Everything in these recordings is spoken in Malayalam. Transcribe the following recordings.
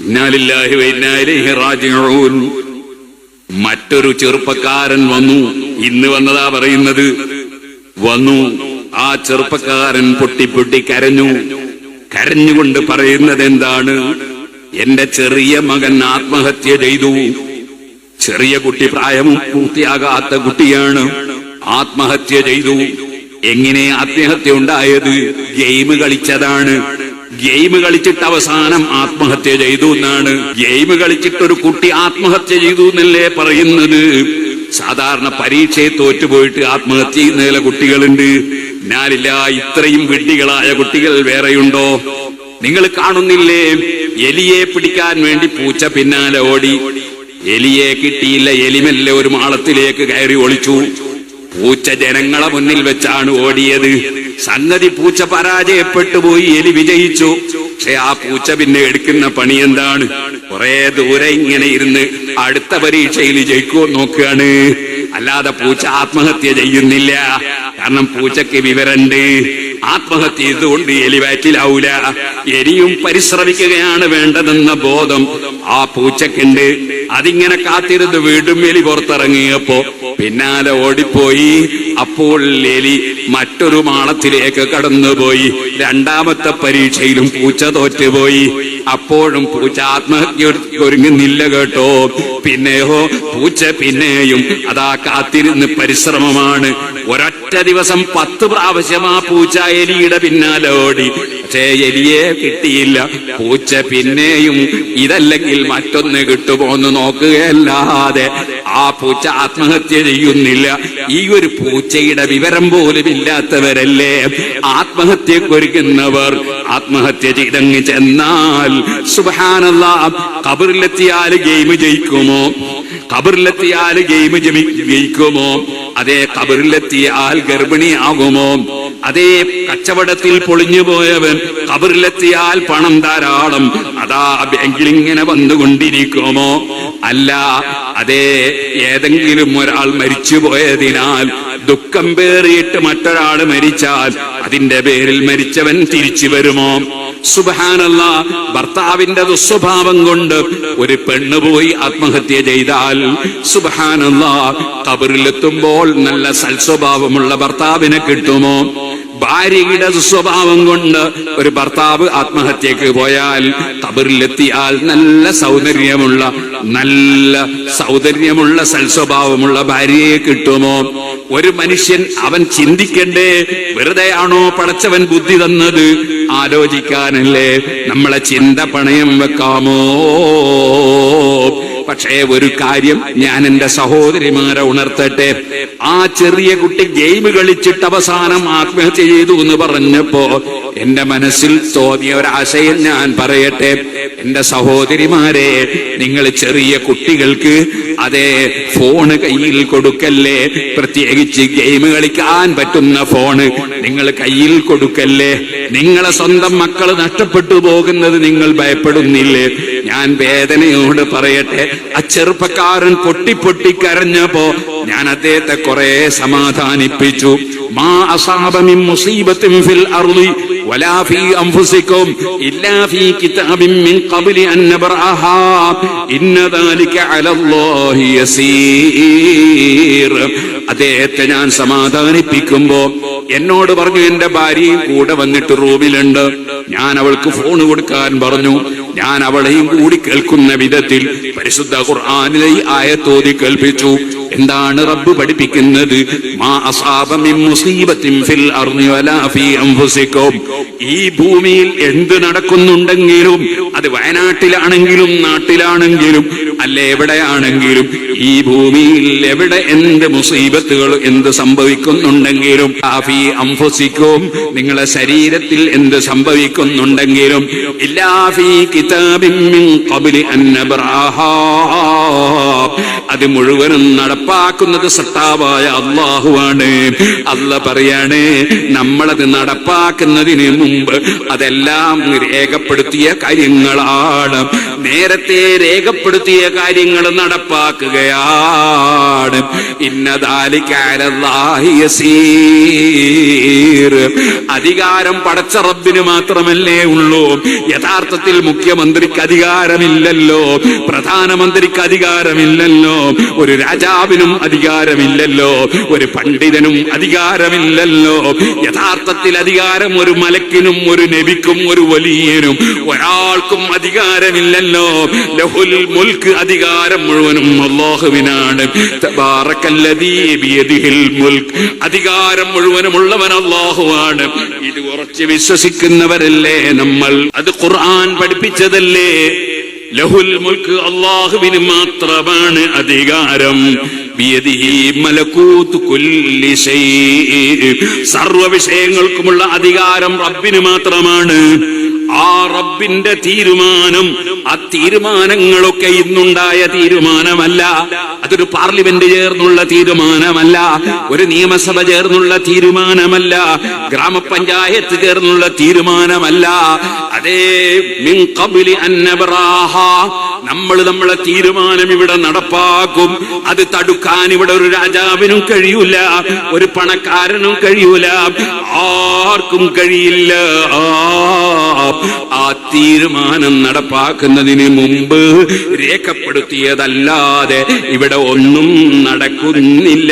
ഇന്നാ ലില്ലാഹി വ ഇന്നാ ഇലൈഹി റാജിഊൻ. മറ്റൊരു ചെറുപ്പക്കാരൻ വന്നു. ഇന്ന് വന്നതാ പറയുന്നത്. വന്നു. ആ ചെറുപ്പക്കാരൻ പൊട്ടി കരഞ്ഞു. കരഞ്ഞുകൊണ്ട് പറയുന്നത് എന്താണ്? എന്റെ ചെറിയ മകൻ ആത്മഹത്യ ചെയ്തു. ചെറിയ കുട്ടി, പ്രായം പൂർത്തിയാകാത്ത കുട്ടിയാണ്. ആത്മഹത്യ ചെയ്തു. എങ്ങനെ ആത്മഹത്യ ഉണ്ടായത്? ഗെയിം കളിച്ചതാണ്. ഗെയിം കളിച്ചിട്ട് അവസാനം ആത്മഹത്യ ചെയ്തു എന്നാണ്. ഗെയിം കളിച്ചിട്ടൊരു കുട്ടി ആത്മഹത്യ ചെയ്തു എന്നല്ലേ പറയുന്നത്? സാധാരണ പരീക്ഷയെ തോറ്റുപോയിട്ട് ആത്മഹത്യ ചെയ്യുന്ന ചില കുട്ടികളുണ്ട്. ഞാനില്ല, ഇത്രയും വിഡ്ഢികളായ കുട്ടികൾ വേറെയുണ്ടോ? നിങ്ങൾ കാണുന്നില്ലേ? എലിയെ പിടിക്കാൻ വേണ്ടി പൂച്ച പിന്നാലെ ഓടി. എലിയെ കിട്ടിയില്ല. എലിമെല്ലെ ഒരു മാളത്തിലേക്ക് കയറി ഒളിച്ചു. പൂച്ച ജനങ്ങളെ മുന്നിൽ വെച്ചാണ് ഓടിയത്. സംഗതി പൂച്ച പരാജയപ്പെട്ടു പോയി. എലി വിജയിച്ചു. പക്ഷെ ആ പൂച്ച പിന്നെ എടുക്കുന്ന പണി എന്താണ്? കുറെ ദൂരെ ഇങ്ങനെ ഇരുന്ന് അടുത്ത പരീക്ഷയിൽ ജയിക്കുമോ നോക്കുകയാണ്. അല്ലാതെ പൂച്ച ആത്മഹത്യ ചെയ്യുന്നില്ല. കാരണം പൂച്ചക്ക് വിവരണ്ട്. ആത്മഹത്യ ചെയ്തുകൊണ്ട് എലി വയറ്റിലാവൂല. എലിയും പരിശ്രമിക്കുകയാണ് വേണ്ടതെന്ന ബോധം ആ പൂച്ചക്കുണ്ട്. അതിങ്ങനെ കാത്തിരുന്ന് വീണ്ടും എലി പുറത്തിറങ്ങിയപ്പോ പിന്നാലെ ഓടിപ്പോയി. അപ്പോൾ എലി മറ്റൊരു മാളത്തിലേക്ക് കടന്നുപോയി. രണ്ടാമത്തെ പരീക്ഷയിലും പൂച്ച തോറ്റുപോയി. അപ്പോഴും പൂച്ച ആത്മഹത്യ ഒരുങ്ങുന്നില്ല കേട്ടോ. പിന്നെയോ പൂച്ച പിന്നെയും അതാ കാത്തിരുന്ന് പരിശ്രമമാണ്. ഒരൊറ്റ ദിവസം 10 പ്രാവശ്യം ആ പൂച്ച എലിയുടെ പിന്നാലെ ഓടി. പക്ഷേ എലിയെ കിട്ടിയില്ല. പൂച്ച പിന്നെയും ഇതല്ലെങ്കിൽ മറ്റൊന്ന് കിട്ടുമോന്ന് നോക്കുകയല്ലാതെ ആ പൂച്ച ആത്മഹത്യ ചെയ്യുന്നില്ല. ഈ ഒരു പൂച്ചയുടെ വിവരം പോലും ഇല്ലാത്തവരല്ലേ ആത്മഹത്യക്കൊരുക്കുന്നവർ. ആത്മഹത്യ ചെയ്തങ്ങ് ചെന്നാൽ സുബ്ഹാനല്ലാഹ്, ഖബറിലെത്തിയാൽ ഗെയിം ജയിക്കുമോ? ഖബറിലെത്തിയാൽ ഗെയിം ജയിക്കുമോ? അതേ, ഖബറിലെത്തിയാൽ ഗർഭിണിയാകുമോ? അതേ, കച്ചവടത്തിൽ പൊളിഞ്ഞു പോയവൻ ഖബറിലെത്തിയാൽ പണം ധാരാളം അതാ ബാങ്കിൽ ഇങ്ങനെ വന്നുകൊണ്ടിരിക്കുമോ? അല്ല. അതേ, ഏതെങ്കിലും ഒരാൾ മരിച്ചുപോയതിനാൽ ദുഃഖം പേറിയിട്ട് മറ്റൊരാൾ മരിച്ചാൽ അതിന്റെ പേരിൽ മരിച്ചവൻ തിരിച്ചു വരുമോ? സുബ്ഹാനല്ലാഹ്, ഭർത്താവിന്റെ ദുസ്വഭാവം കൊണ്ട് ഒരു പെണ്ണ് പോയി ആത്മഹത്യ ചെയ്താൽ സുബ്ഹാനല്ലാഹ്, ഖബറിലെത്തുമ്പോൾ നല്ല സൽസ്വഭാവമുള്ള ഭർത്താവിനെ കിട്ടുമോ? ഭാര്യയുടെ സ്വഭാവം കൊണ്ട് ഒരു ഭർത്താവ് ആത്മഹത്യക്ക് പോയാൽ ഖബറിലെത്തിയാൽ നല്ല സൗന്ദര്യമുള്ള സൽസ്വഭാവമുള്ള ഭാര്യയെ കിട്ടുമോ? ഒരു മനുഷ്യൻ അവൻ ചിന്തിക്കണ്ടേ? വെറുതെയാണോ പടച്ചവൻ ബുദ്ധി തന്നത്? ആലോചിക്കാനല്ലേ. നമ്മളെ ചിന്ത പണയം വെക്കാമോ? പക്ഷേ ഒരു കാര്യം ഞാൻ എന്റെ സഹോദരിമാരെ ഉണർത്തട്ടെ. ആ ചെറിയ കുട്ടി ഗെയിം കളിച്ചിട്ട് അവസാനം ആത്മഹത്യ ചെയ്തു എന്ന് പറഞ്ഞപ്പോ എന്റെ മനസ്സിൽ തോന്നിയ ഒരാശയം ഞാൻ പറയട്ടെ. എന്റെ സഹോദരിമാരെ, നിങ്ങൾ ചെറിയ കുട്ടികൾക്ക് അതേ ഫോണ് കയ്യിൽ കൊടുക്കല്ലേ. പ്രത്യേകിച്ച് ഗെയിം കളിക്കാൻ പറ്റുന്ന ഫോണ് നിങ്ങൾ കയ്യിൽ കൊടുക്കല്ലേ. നിങ്ങളെ സ്വന്തം മക്കൾ നഷ്ടപ്പെട്ടു പോകുന്നത് നിങ്ങൾ ഭയപ്പെടുന്നില്ലേ? ഞാൻ വേദനയോട് പറയട്ടെ, ആ ചെറുപ്പക്കാരൻ പൊട്ടി കരഞ്ഞപ്പോ ഞാൻ അദ്ദേഹത്തെ കുറെ സമാധാനിപ്പിച്ചു. മാ അസാബ മിൻ മുസീബത്തിൻ ഫിൽ അർളി വലാ ഫീ അൻഫുസികും ഇല്ലാ ഫീ കിതാബിൻ മിൻ ഖബ്ലി അൻ നബ്റഅഹാ ഇന്ന ദാലിക അലല്ലാഹി യസീർ. അദ്ദേഹത്തെ ഞാൻ സമാധാനിപ്പിക്കുമ്പോ എന്നോട് പറഞ്ഞു, എന്റെ ഭാര്യയും കൂടെ വന്നിട്ട് റൂമിലുണ്ട്. ഞാൻ അവൾക്ക് ഫോൺ കൊടുക്കാൻ പറഞ്ഞു. ഞാൻ അവളെയും കൂടി കേൾക്കുന്ന വിധത്തിൽ പരിശുദ്ധ ഖുർആനിലെ ഈ ആയത്തോതി കേൾപ്പിച്ചു. എന്താണ് റബ്ബ് പഠിപ്പിക്കുന്നത്? മാ അസാബ മിൻ മുസീബത്തിൻ ഫിൽ അർളി വലാ ഫീ അൻഫുസികും. ഈ ഭൂമിയിൽ എന്ത് നടക്കുന്നുണ്ടെങ്കിലും, അത് വയനാട്ടിലാണെങ്കിലും നാട്ടിലാണെങ്കിലും അല്ലെ എവിടെയാണെങ്കിലും, ഈ ഭൂമിയിൽ എവിടെ എന്ത് മുസീബത്തുകൾ എന്ത് സംഭവിക്കുന്നുണ്ടെങ്കിലും, ഫീ അൻഫുസികും, നിങ്ങളെ ശരീരത്തിൽ എന്ത് സംഭവിക്കുന്നുണ്ടെങ്കിലും, ഇല്ലാ ഫീ കിതാബിൻ മിൻ ഖബ്ലി അൻ നബ്റഅഹാ, അത് മുഴുവനും നടപ്പാക്കുന്നത് സത്താവായ അല്ലാഹുവാണ്. അല്ലാഹ് പറയാണ്, നമ്മളത് നടപ്പാക്കുന്നതിന് മുമ്പ് അതെല്ലാം രേഖപ്പെടുത്തിയ കാര്യങ്ങളാണ്. നേരത്തെ രേഖപ്പെടുത്തിയ കാര്യങ്ങൾ നടപ്പാക്കുകയാണ്. ഇന്ന ദാലിക അലല്ലാഹി യസീർ. അധികാരം പടച്ച റബ്ബിന് മാത്രമല്ലേ ഉള്ളൂ. യഥാർത്ഥത്തിൽ മുഖ്യമന്ത്രിക്ക് അധികാരമില്ലല്ലോ, പ്രധാനമന്ത്രിക്ക് അധികാരമില്ലല്ലോ, ഒരു രാജാവിനും അധികാരമില്ലല്ലോ, ഒരു പണ്ഡിതനും അധികാരമില്ലല്ലോ. യഥാർത്ഥത്തിൽ അധികാരം ഒരു മലക്കിനും ഒരു നബിക്കും ഒരു വലിയനും ഒരാൾക്കും അധികാരമില്ലല്ലോ. ലഹുൽ മുൽക്ക്, അധികാരം മുഴുവനും അല്ലാഹുവിനാണ്. തബാറക്കല്ലദീ ബിയദിഹിൽ മുൽക്ക്, അധികാരം മുഴുവനുമുള്ളവൻ അല്ലാഹുവാണ്. ഇത് ഉറച്ചു വിശ്വസിക്കുന്നവരല്ലേ നമ്മൾ? അത് ഖുർആൻ പഠിപ്പിച്ചതല്ലേ? ലഹുൽ മുൽക്ക്, അല്ലാഹുവിന് മാത്രമാണ് അധികാരം. ബിയദിഹി മലകൂതു കുല്ലി ശൈഇ, സർവ്വ വിഷയങ്ങൾക്കുമുള്ള അധികാരം റബ്ബിന് മാത്രമാണ്. ആ റബ്ബിന്റെ തീരുമാനം, ആ തീരുമാനങ്ങളൊക്കെ ഇന്നുണ്ടായ തീരുമാനമല്ല. അതൊരു പാർലമെന്റ് ചേർന്നുള്ള തീരുമാനമല്ല, ഒരു നിയമസഭ ചേർന്നുള്ള തീരുമാനമല്ല, ഗ്രാമപഞ്ചായത്ത് ചേർന്നുള്ള തീരുമാനമല്ല. അതേ മിൻ ഖബ്ലി അൻ നബ്റാഹ, നമ്മൾ നമ്മളെ തീരുമാനം ഇവിടെ നടപ്പാക്കും. അത് തടുക്കാൻ ഇവിടെ ഒരു രാജാവിനും കഴിയൂല, ഒരു പണക്കാരനും കഴിയൂല, ആർക്കും കഴിയില്ല. ആ തീരുമാനം നടപ്പാക്കുന്നതിന് മുമ്പ് രേഖപ്പെടുത്തിയതല്ലാതെ ഇവിടെ ഒന്നും നടക്കുന്നില്ല.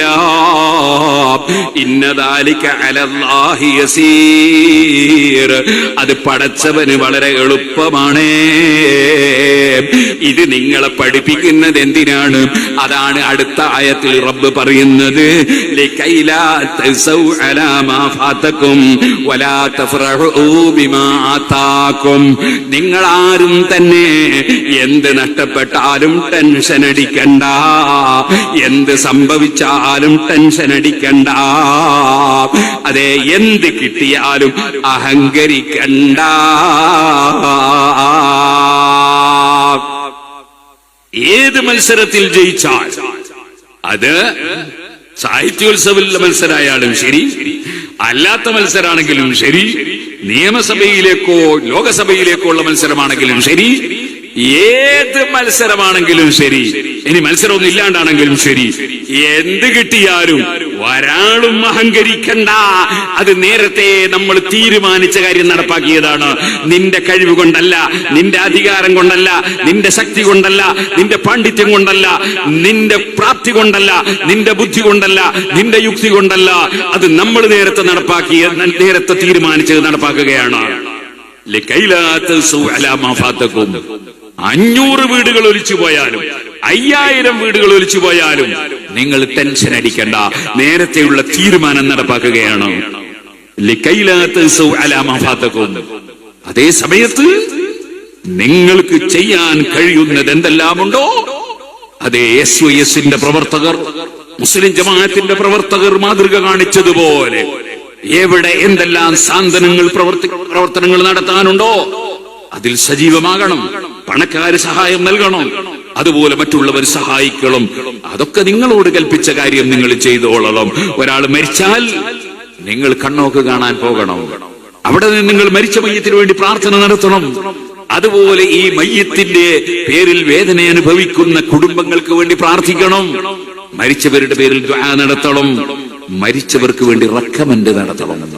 ഇന്ന ദാലിക അലല്ലാഹി യസീർ, അത് പടച്ചവന് വളരെ എളുപ്പമാണ്. ഇത് നിങ്ങളെ പഠിപ്പിക്കുന്നത് എന്തിനാണ്? അതാണ് അടുത്ത ആയത്തിൽ റബ്ബ് പറയുന്നത്, ലകൈലാ തസൗ അലാ മാ ഫാതകും വലാ തഫറഹു ബിമാ ആതാകും. നിങ്ങൾ ആരും തന്നെ എന്ത് നഷ്ടപ്പെട്ടാലും ടെൻഷൻ അടിക്കണ്ട, എന്ത് സംഭവിച്ചാലും ടെൻഷൻ അടിക്കണ്ട. അതെ, എന്ത് കിട്ടിയാലും അഹങ്കരിക്കണ്ട. ഏത് മത്സരത്തിൽ ജയിച്ചാൽ, അത് സാഹിത്യോത്സവത്തിലെ മത്സരമായാലും ശരി, അല്ലാത്ത മത്സരമാണെങ്കിലും ശരി, നിയമസഭയിലേക്കോ ലോകസഭയിലേക്കോ ഉള്ള മത്സരമാണെങ്കിലും ശരി, ഏത് മത്സരമാണെങ്കിലും ശരി, ഇനി മത്സരമൊന്നും ഇല്ലാണ്ടാണെങ്കിലും ശരി, എന്ത് കിട്ടിയാലും ഒരാളും അഹങ്കരിക്കണ്ട. അത് നേരത്തെ നമ്മൾ തീരുമാനിച്ച കാര്യം നടപ്പാക്കിയതാണ്. നിന്റെ കഴിവ് കൊണ്ടല്ല, നിന്റെ അധികാരം കൊണ്ടല്ല, നിന്റെ ശക്തി കൊണ്ടല്ല, നിന്റെ പാണ്ഡിത്യം കൊണ്ടല്ല, നിന്റെ പ്രാപ്തി കൊണ്ടല്ല, നിന്റെ ബുദ്ധി കൊണ്ടല്ല, നിന്റെ യുക്തി കൊണ്ടല്ല. അത് നമ്മൾ നേരത്തെ നടപ്പാക്കിയ, നേരത്തെ തീരുമാനിച്ചത് നടപ്പാക്കുകയാണ്. 500 വീടുകൾ ഒലിച്ചു പോയാലും 5000 വീടുകൾ ഒലിച്ചു പോയാലും നിങ്ങൾ ടെൻഷൻ അടിക്കണ്ട, നേരത്തെയുള്ള തീരുമാനം നടപ്പാക്കുകയാണ്. അതേ സമയത്ത് നിങ്ങൾക്ക് ചെയ്യാൻ കഴിയുന്നത് എന്തെല്ലാമുണ്ടോ, അതേ SOSന്റെ പ്രവർത്തകർ, മുസ്ലിം ജമാഅത്തിന്റെ പ്രവർത്തകർ മാതൃക കാണിച്ചതുപോലെ എവിടെ എന്തെല്ലാം സാന്ത്വനങ്ങൾ പ്രവർത്തനങ്ങൾ നടത്താനുണ്ടോ അതിൽ സജീവമാകണം. പണക്കാര് സഹായം നൽകണം, അതുപോലെ മറ്റുള്ളവർ സഹായിക്കണം. അതൊക്കെ നിങ്ങളോട് കൽപ്പിച്ച കാര്യം നിങ്ങൾ ചെയ്തോളണം. ഒരാൾ മരിച്ചാൽ നിങ്ങൾ കണ്ണോക്ക് കാണാൻ പോകണം, അവിടെ നിന്ന് നിങ്ങൾ മരിച്ച മയ്യത്തിന് വേണ്ടി പ്രാർത്ഥന നടത്തണം. അതുപോലെ ഈ മയ്യത്തിന്റെ പേരിൽ വേദന അനുഭവിക്കുന്ന കുടുംബങ്ങൾക്ക് വേണ്ടി പ്രാർത്ഥിക്കണം. മരിച്ചവരുടെ പേരിൽ ദുആ നടത്തണം, മരിച്ചവർക്ക് വേണ്ടി റെക്കമെൻഡ് നടത്തണം.